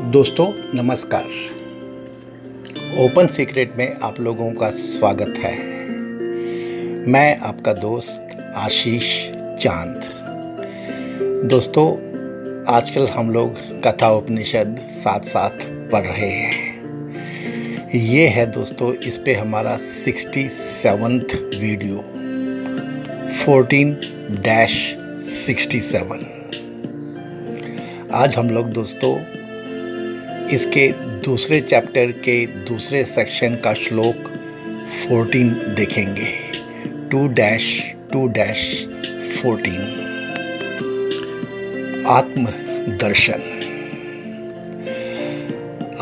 दोस्तों नमस्कार। Open secret में आप लोगों का स्वागत है। मैं आपका दोस्त आशीष चांद। दोस्तों आजकल हम लोग कथा उपनिषद साथ साथ पढ़ रहे हैं। ये है दोस्तों इस पे हमारा 67वां वीडियो 14-67। आज हम लोग दोस्तों इसके दूसरे चैप्टर के दूसरे सेक्शन का श्लोक 14 देखेंगे। 2-2-14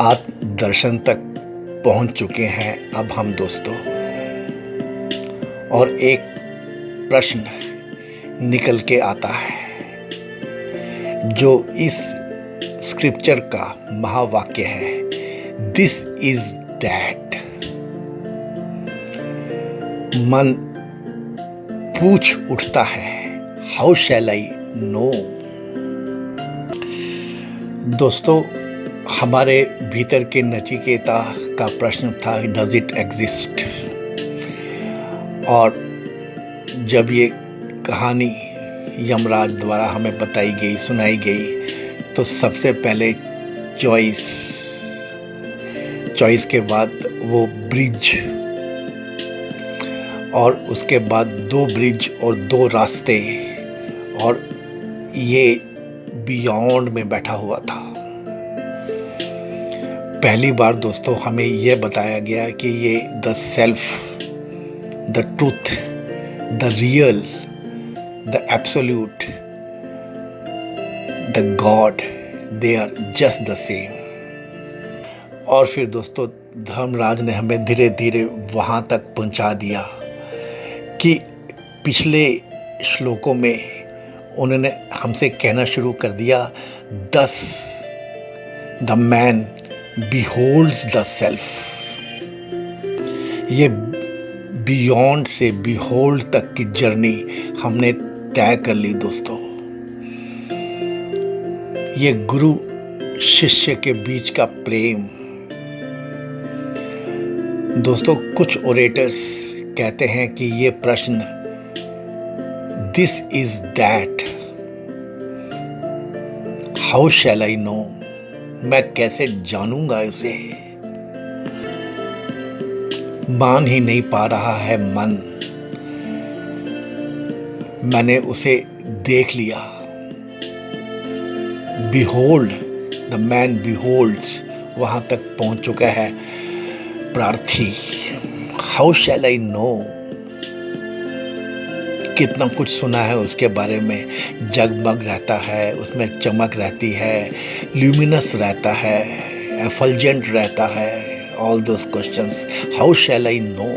आत्मदर्शन तक पहुंच चुके हैं अब हम दोस्तों, और एक प्रश्न निकल के आता है जो इस स्क्रिप्चर का महावाक्य है, दिस इज दैट। मन पूछ उठता है, हाउ शैल आई नो। दोस्तों हमारे भीतर के नचिकेता का प्रश्न था, डज इट एग्जिस्ट। और जब ये कहानी यमराज द्वारा हमें बताई गई, सुनाई गई, तो सबसे पहले चॉइस के बाद वो ब्रिज, और उसके बाद 2 ब्रिज और 2 रास्ते, और ये बियॉन्ड में बैठा हुआ था। पहली बार दोस्तों हमें यह बताया गया कि ये the self, the truth, the real, the absolute, The God, they are just the same। और फिर दोस्तों धर्मराज ने हमें धीरे धीरे वहाँ तक पहुँचा दिया कि पिछले श्लोकों में उन्होंने हमसे कहना शुरू कर दिया, thus the man beholds the self। ये बियॉन्ड से बिहोल्ड तक की जर्नी हमने तय कर ली दोस्तों। ये गुरु शिष्य के बीच का प्रेम। दोस्तों कुछ ओरेटर्स कहते हैं कि ये प्रश्न this is that, how shall I no, मैं कैसे जानूंगा इसे। मान ही नहीं पा रहा है मन, मैंने उसे देख लिया। Behold, the man beholds, वहाँ तक पहुँच चुका है प्रार्थी। How shall I know? कितना कुछ सुना है उसके बारे में, जगमग रहता है, उसमें चमक रहती है, ल्यूमिनस रहता है, एफल्जेंट रहता है, all those questions, how shall I know?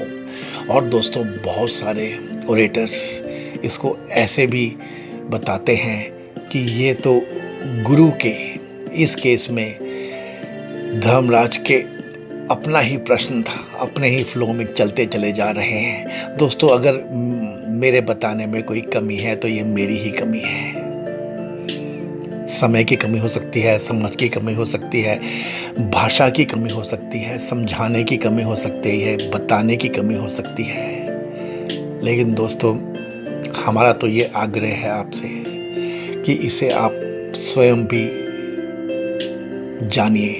और दोस्तों बहुत सारे ओरेटर्स इसको ऐसे भी बताते हैं कि ये तो गुरु के, इस केस में धर्मराज के अपना ही प्रश्न था, अपने ही फ्लो में चलते चले जा रहे हैं। दोस्तों अगर मेरे बताने में कोई कमी है तो ये मेरी ही कमी है। समय की कमी हो सकती है, समझ की कमी हो सकती है, भाषा की कमी हो सकती है, समझाने की कमी हो सकती है, बताने की कमी हो सकती है। लेकिन दोस्तों हमारा तो ये आग्रह है आपसे कि इसे आप स्वयं भी जानिए,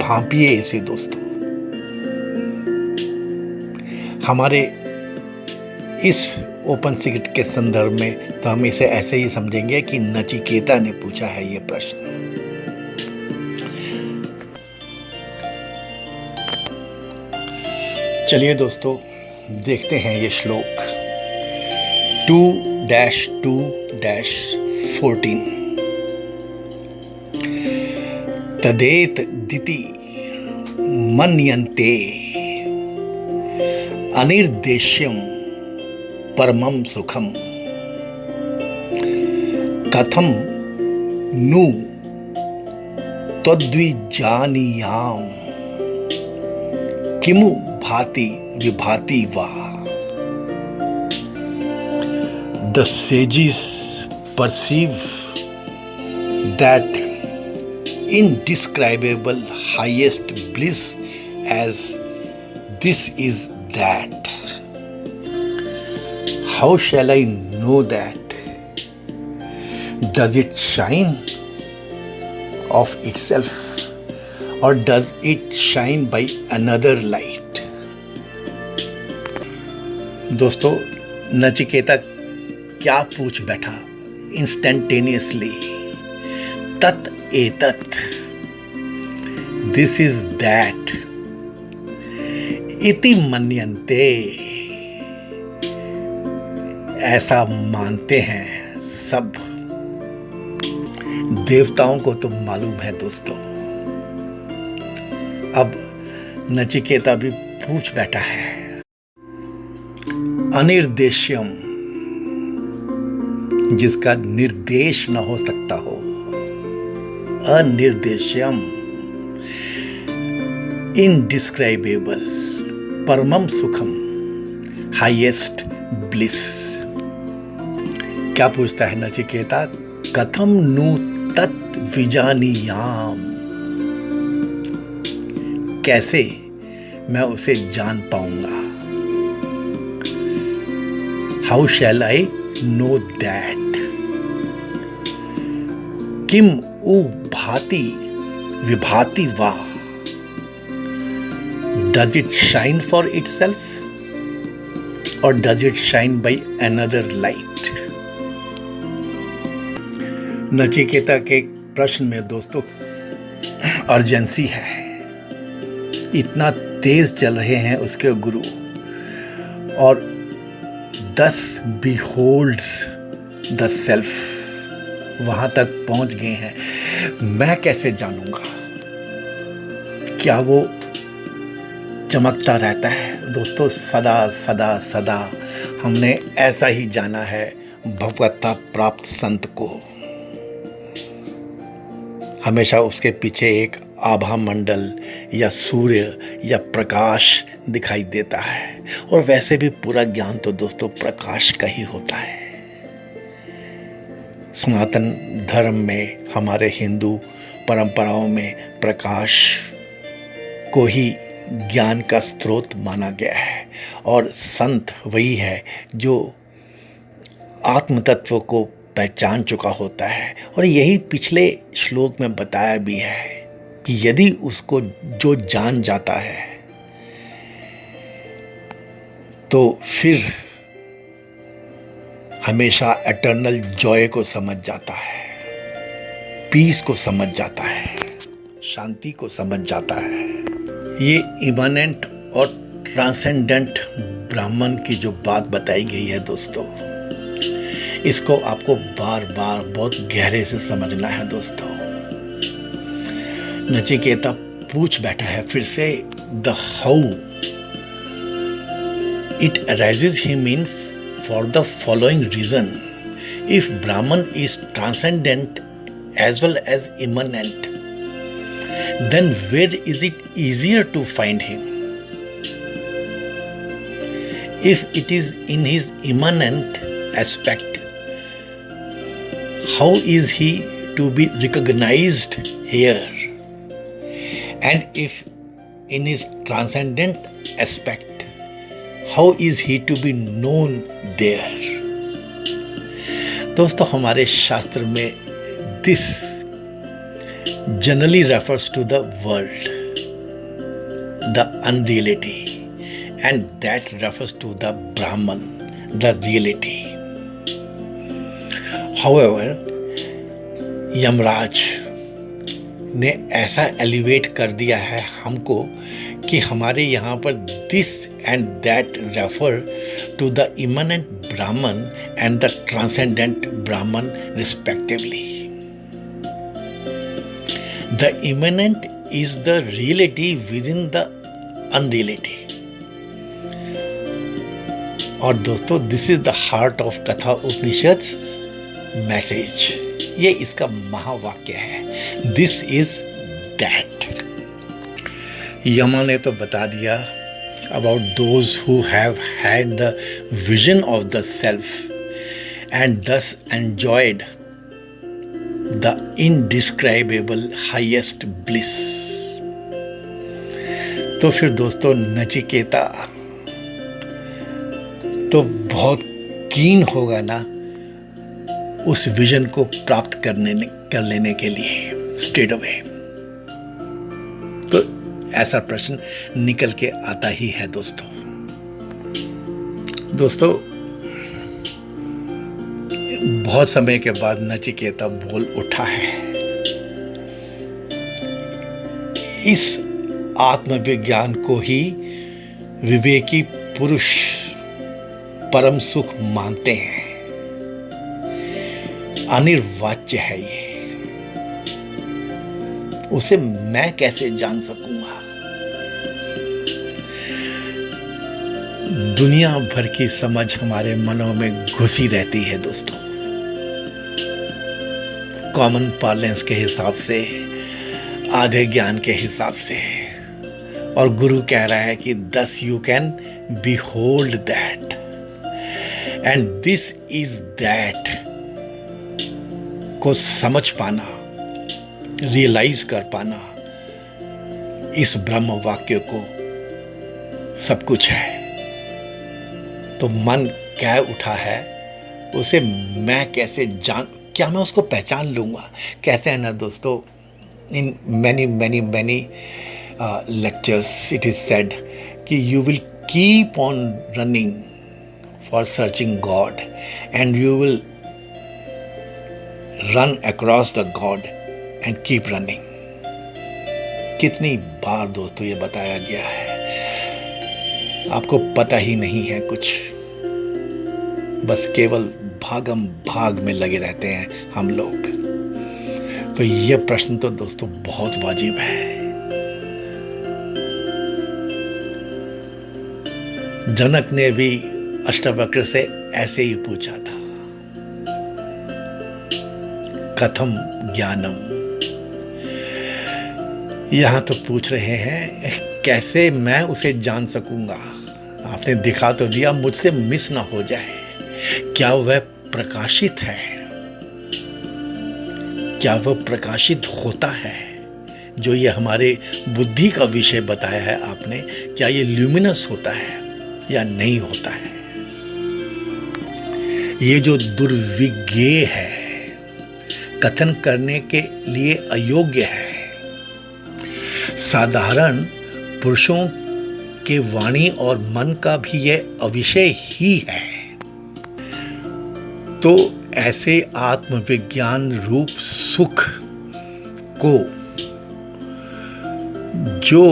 भांपिए इसे दोस्तों। हमारे इस ओपन सीक्रेट के संदर्भ में तो हम इसे ऐसे ही समझेंगे कि नचिकेता ने पूछा है ये प्रश्न। चलिए दोस्तों देखते हैं ये श्लोक 2-2-14। तदेत दिति मन्यन्ते अनिर्देश्यम परमं सुखम, कथम नु तद्विजानीयाम, किमु भाति विभाति वा। The sages perceive that indescribable highest bliss as this is that. How shall I know that? Does it shine of itself or does it shine by another light? दोस्तों, नचिकेता क्या पूछ बैठा इंस्टेंटेनियसली, तत् एतत्, दिस इज दैट, इति मन्यन्ते, ऐसा मानते हैं सब। देवताओं को तो मालूम है दोस्तों। अब नचिकेता भी पूछ बैठा है, अनिर्देश्यम, जिसका निर्देश न हो सकता हो, अनिर्देश्यम, इनडिस्क्राइबेबल, परमम सुखम, हाईएस्ट ब्लिस। क्या पूछता है नचिकेता, कथम नु तत् विजानीयाम, कैसे मैं उसे जान पाऊंगा? How shall I know that? किम उ भाति विभाति वा, does it shine for itself और does it shine by another light? Nachiketa के प्रश्न में दोस्तों अर्जेंसी है, इतना तेज चल रहे हैं उसके गुरु, और 10 beholds द सेल्फ वहां तक पहुंच गए हैं। मैं कैसे जानूंगा? क्या वो चमकता रहता है? दोस्तों, सदा सदा सदा हमने ऐसा ही जाना है भगवत्ता प्राप्त संत को। हमेशा उसके पीछे एक आभा मंडल या सूर्य या प्रकाश दिखाई देता है, और वैसे भी पूरा ज्ञान तो दोस्तों प्रकाश का ही होता है। सनातन धर्म में, हमारे हिंदू परंपराओं में प्रकाश को ही ज्ञान का स्रोत माना गया है, और संत वही है जो आत्म तत्व को पहचान चुका होता है। और यही पिछले श्लोक में बताया भी है कि यदि उसको जो जान जाता है तो फिर हमेशा एटर्नल जॉय को समझ जाता है, पीस को समझ जाता है, शांति को समझ जाता है। ये इमानेंट और ट्रांसेंडेंट ब्राह्मण की जो बात बताई गई है दोस्तों, इसको आपको बार बार बहुत गहरे से समझना है दोस्तों। नचिकेता पूछ बैठा है फिर से, the how it arises him in for the following reason. If Brahman is transcendent as well as immanent, then where is it easier to find him? If it is in his immanent aspect, how is he to be recognized here? And if in his transcendent aspect, how is he to be known there? दोस्तों, हमारे शास्त्र में this generally refers to the world, the unreality, and that refers to the Brahman, the reality. However, Yamraj ने ऐसा elevate कर दिया है हमको कि हमारे यहाँ पर this and that refer to the immanent Brahman and the transcendent Brahman respectively. The immanent is the reality within the unreality. और दोस्तों, this is the heart of Katha Upanishad's message. ये इसका महावाक्य है, दिस इज दैट। यमा ने तो बता दिया about those who have had the vision of the self and thus enjoyed the indescribable highest bliss. तो फिर दोस्तों नचिकेता तो बहुत कीन होगा ना उस विजन को प्राप्त कर लेने के लिए स्ट्रेट अवे। तो ऐसा प्रश्न निकल के आता ही है दोस्तों। बहुत समय के बाद नचिकेता बोल उठा है। इस आत्मविज्ञान को ही विवेकी पुरुष परम सुख मानते हैं। अनिर्वाच्य है ये, उसे मैं कैसे जान सकूंगा। दुनिया भर की समझ हमारे मनों में घुसी रहती है दोस्तों, कॉमन पार्लेंस के हिसाब से, आधे ज्ञान के हिसाब से। और गुरु कह रहा है कि thus you can behold that and this is that को समझ पाना, रियलाइज कर पाना, इस ब्रह्म वाक्य को सब कुछ है। तो मन कह उठा है, उसे मैं कैसे क्या मैं उसको पहचान लूंगा। कहते हैं ना दोस्तों, in many lectures it is said कि you will keep on running for searching God and you will run across the God and keep running। कितनी बार दोस्तों ये बताया गया है, आपको पता ही नहीं है कुछ, बस केवल भागम भाग में लगे रहते हैं हम लोग। तो ये प्रश्न तो दोस्तों बहुत वाजिब है। जनक ने भी अष्टवक्र से ऐसे ही पूछा था, कथम ज्ञानम। यहां तो पूछ रहे हैं कैसे मैं उसे जान सकूंगा। आपने दिखा तो दिया, मुझसे मिस ना हो जाए। क्या वह प्रकाशित है, क्या वह प्रकाशित होता है जो ये हमारे बुद्धि का विषय बताया है आपने, क्या ये ल्यूमिनस होता है या नहीं होता है। ये जो दुर्विज्ञेय है, कथन करने के लिए अयोग्य है, साधारण पुरुषों के वाणी और मन का भी यह अविषय ही है। तो ऐसे आत्मविज्ञान रूप सुख को जो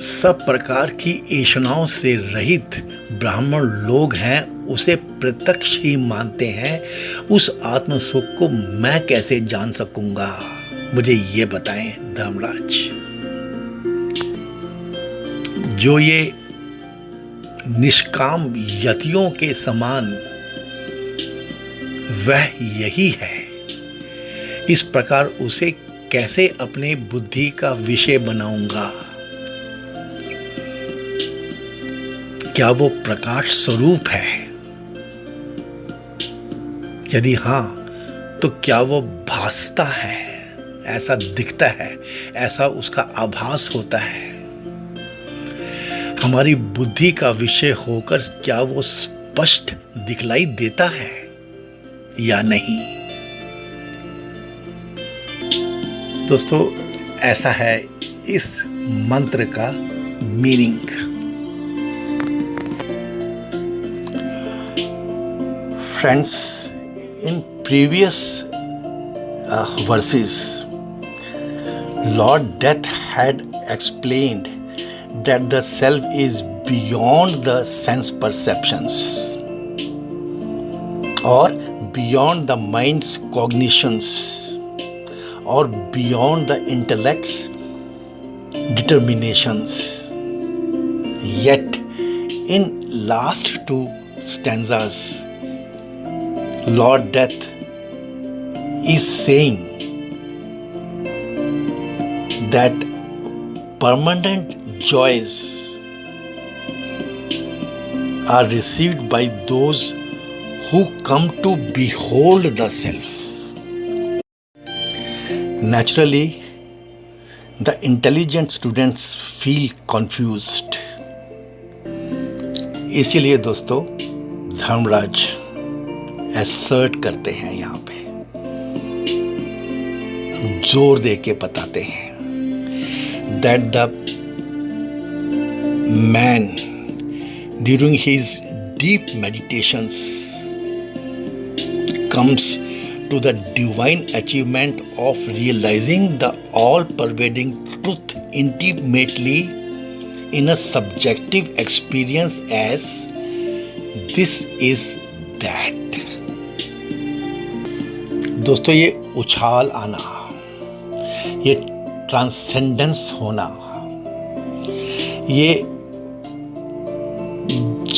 सब प्रकार की ऐषणाओं से रहित ब्राह्मण लोग हैं उसे प्रत्यक्ष ही मानते हैं, उस आत्म सुख को मैं कैसे जान सकूंगा। मुझे ये बताएं धर्मराज। जो ये निष्काम यतियों के समान वह यही है, इस प्रकार उसे कैसे अपने बुद्धि का विषय बनाऊंगा। क्या वो प्रकाश स्वरूप है? यदि हां, तो क्या वो भासता है, ऐसा दिखता है, ऐसा उसका आभास होता है? हमारी बुद्धि का विषय होकर क्या वो स्पष्ट दिखलाई देता है या नहीं? दोस्तों, ऐसा है इस मंत्र का meaning. Friends, in previous verses, Lord Death had explained that the self is beyond the sense perceptions or beyond the mind's cognitions or beyond the intellect's determinations. Yet, in last two stanzas, Lord Death is saying that permanent joys are received by those who come to behold the self. Naturally, the intelligent students feel confused. इसीलिए दोस्तों धर्मराज एसर्ट करते हैं, यहाँ पे जोर दे के बताते हैं that the man during his deep meditations comes to the divine achievement of realizing the all-pervading truth intimately in a subjective experience as this is that. दोस्तों ये उछाल आना, ये ट्रांसेंडेंस होना, ये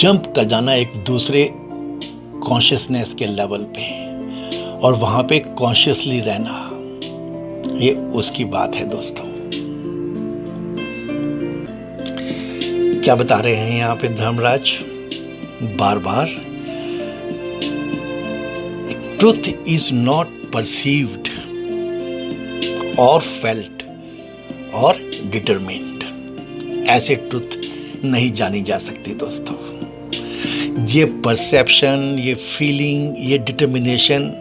जंप कर जाना एक दूसरे कॉन्शियसनेस के लेवल पे और वहाँ पे कॉन्शियसली रहना, ये उसकी बात है दोस्तों। क्या बता रहे हैं यहाँ पे धर्मराज बार बार? ट्रुथ इज नॉट परसीव्ड और फेल्ट और डिटरमिन्ड। ऐसे ट्रुथ नहीं जानी जा सकती दोस्तों। ये परसेप्शन, ये फीलिंग, ये determination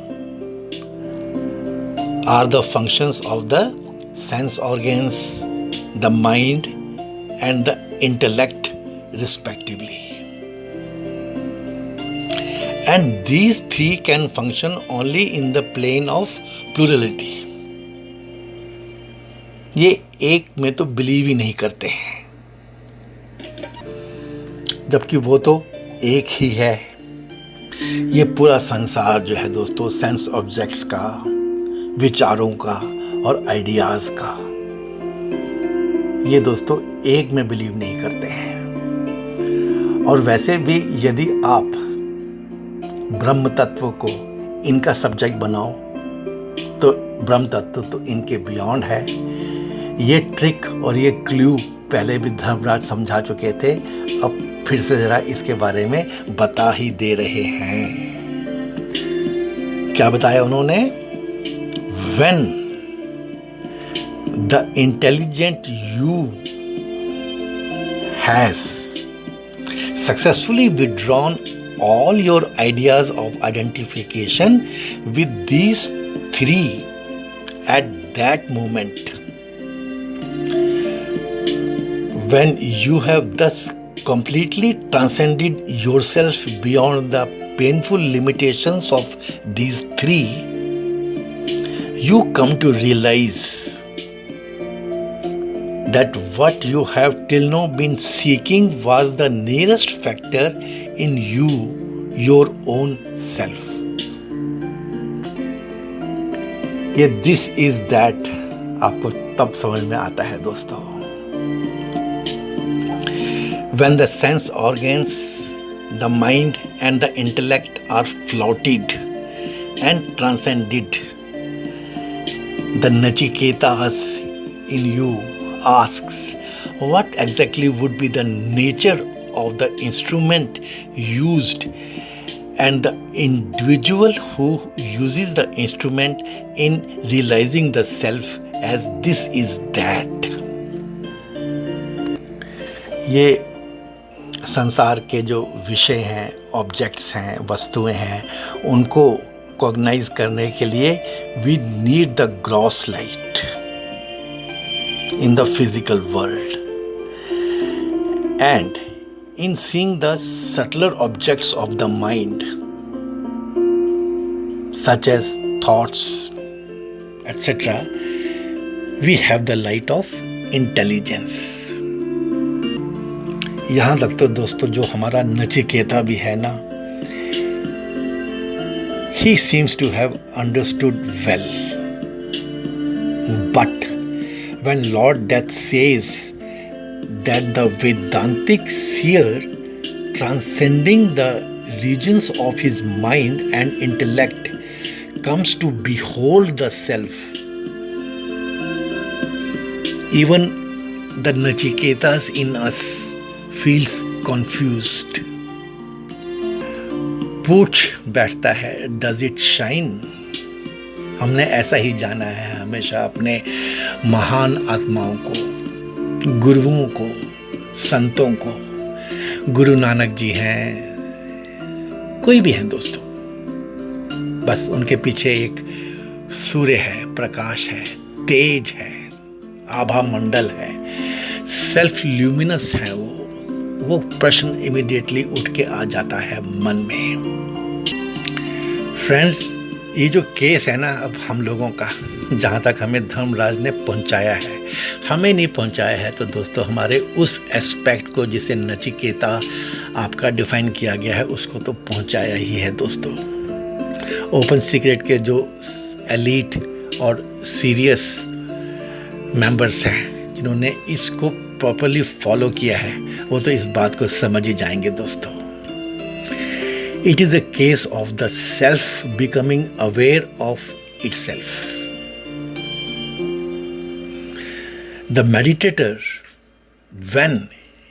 are the functions of the sense organs, the mind and the intellect respectively. And these three can function only in the plane of plurality. ये एक में तो बिलीव ही नहीं करते हैं, जबकि वो तो एक ही है। ये पूरा संसार जो है दोस्तों सेंस ऑब्जेक्ट्स का, विचारों का और आइडियाज का, ये दोस्तों एक में बिलीव नहीं करते हैं। और वैसे भी यदि आप ब्रह्म तत्व को इनका सब्जेक्ट बनाओ तो ब्रह्म तत्व तो इनके बियॉन्ड है। ये ट्रिक और ये क्लू पहले भी धर्मराज समझा चुके थे, अब फिर से जरा इसके बारे में बता ही दे रहे हैं। क्या बताया उन्होंने? When the intelligent you has successfully withdrawn all your ideas of identification with these three at that moment, when you have thus completely transcended yourself beyond the painful limitations of these three, you come to realize that what you have till now been seeking was the nearest factor in you, your own self. ये this is that आपको तब समझ में आता है दोस्तों, when the sense organs, the mind and the intellect are flouted and transcended. The Nachiketas in you asks, what exactly would be the nature of the instrument used, and the individual who uses the instrument in realizing the self as this is that. ये संसार के जो विषय हैं, objects हैं, वस्तुएं हैं, उनको कॉग्नाइज करने के लिए we need the gross light in the physical world, and in seeing the subtler objects of the mind such as thoughts etcetera, we have the light of intelligence. यहाँ तक तो दोस्तों जो हमारा नचिकेता भी है ना, he seems to have understood well. But when Lord Death says that the Vedantic seer, transcending the regions of his mind and intellect, comes to behold the self, even the Nachiketas in us feels confused. पूछ बैठता है, does it shine? हमने ऐसा ही जाना है हमेशा अपने महान आत्माओं को, गुरुओं को, संतों को। गुरु नानक जी हैं, कोई भी हैं दोस्तों, बस उनके पीछे एक सूर्य है, प्रकाश है, तेज है, आभा मंडल है, सेल्फ ल्यूमिनस है। वो प्रश्न इमीडिएटली उठ के आ जाता है मन में। फ्रेंड्स, ये जो केस है ना अब हम लोगों का, जहाँ तक हमें धर्मराज ने पहुँचाया है, हमें नहीं पहुँचाया है तो दोस्तों हमारे उस एस्पेक्ट को जिसे नचिकेता आपका डिफाइन किया गया है उसको तो पहुँचाया ही है दोस्तों। ओपन सीक्रेट के जो एलीट और सीरियस मेंबर्स हैं जिन्होंने इसको प्रॉपरली फॉलो किया है वो तो इस बात को समझ ही जाएंगे दोस्तों। It is a case of the self becoming aware of itself. The meditator, when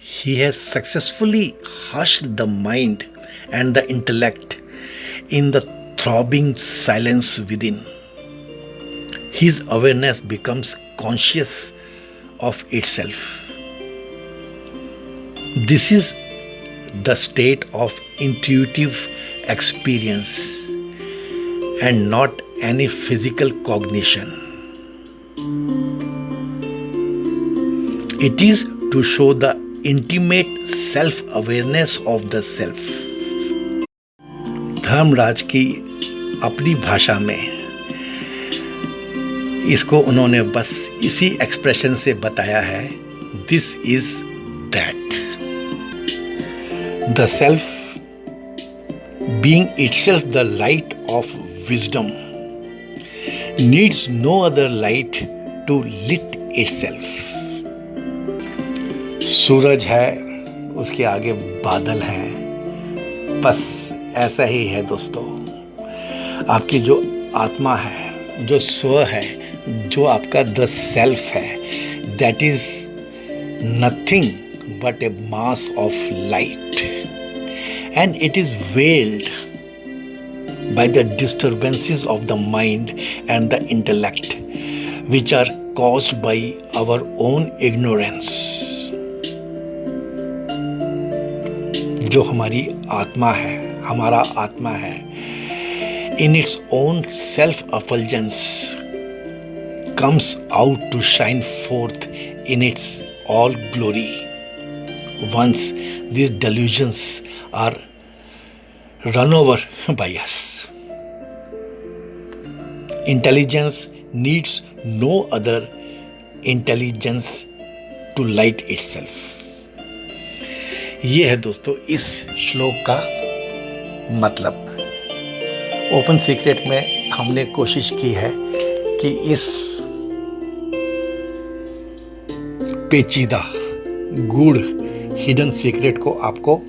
he has successfully hushed the mind and the intellect in the throbbing silence within, his awareness becomes conscious of itself. This is the state of intuitive experience and not any physical cognition. It is to show the intimate self-awareness of the self. Dharmaraj की अपनी भाषा में इसको उन्होंने बस इसी expression से बताया है, this is that the self being itself the light of wisdom needs no other light to lit itself. सूरज है, उसके आगे बादल हैं, बस ऐसा ही है दोस्तों। आपकी जो आत्मा है, जो स्व है, जो आपका द सेल्फ है, that is nothing but A mass of light and it is weld by the disturbances of the mind and the intellect which are caused by our own ignorance. जो हमारी आत्मा है, हमारा आत्मा है, in its own self-effulgence comes out to shine forth in its all glory once these delusions are run over by us. Intelligence needs no other intelligence to light itself. ये है दोस्तों इस श्लोक का मतलब। ओपन सीक्रेट में हमने कोशिश की है कि इस पेचीदा गूढ़ हिडन सीक्रेट को आपको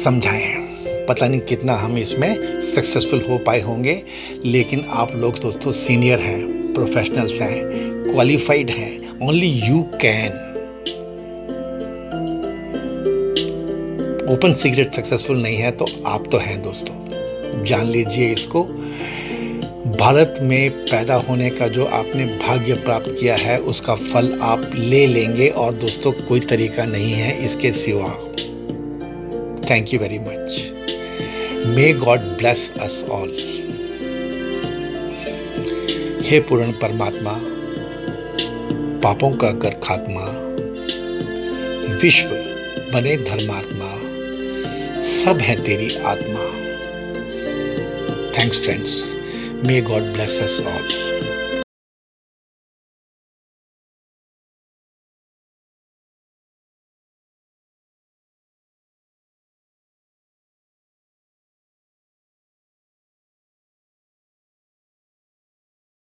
समझाएं। पता नहीं कितना हम इसमें सक्सेसफुल हो पाए होंगे, लेकिन आप लोग दोस्तों सीनियर हैं, प्रोफेशनल्स हैं, क्वालिफाइड हैं, only you can. Open secret successful नहीं है तो आप तो हैं दोस्तों, जान लीजिए इसको। भारत में पैदा होने का जो आपने भाग्य प्राप्त किया है उसका फल आप ले लेंगे, और दोस्तों कोई तरीका नहीं है इसके सिवा। Thank you very much. May God bless us all. हे पूर्ण परमात्मा, पापों का कर खात्मा, विश्व बने धर्मात्मा, सब है तेरी आत्मा। Thanks friends, May God bless us all.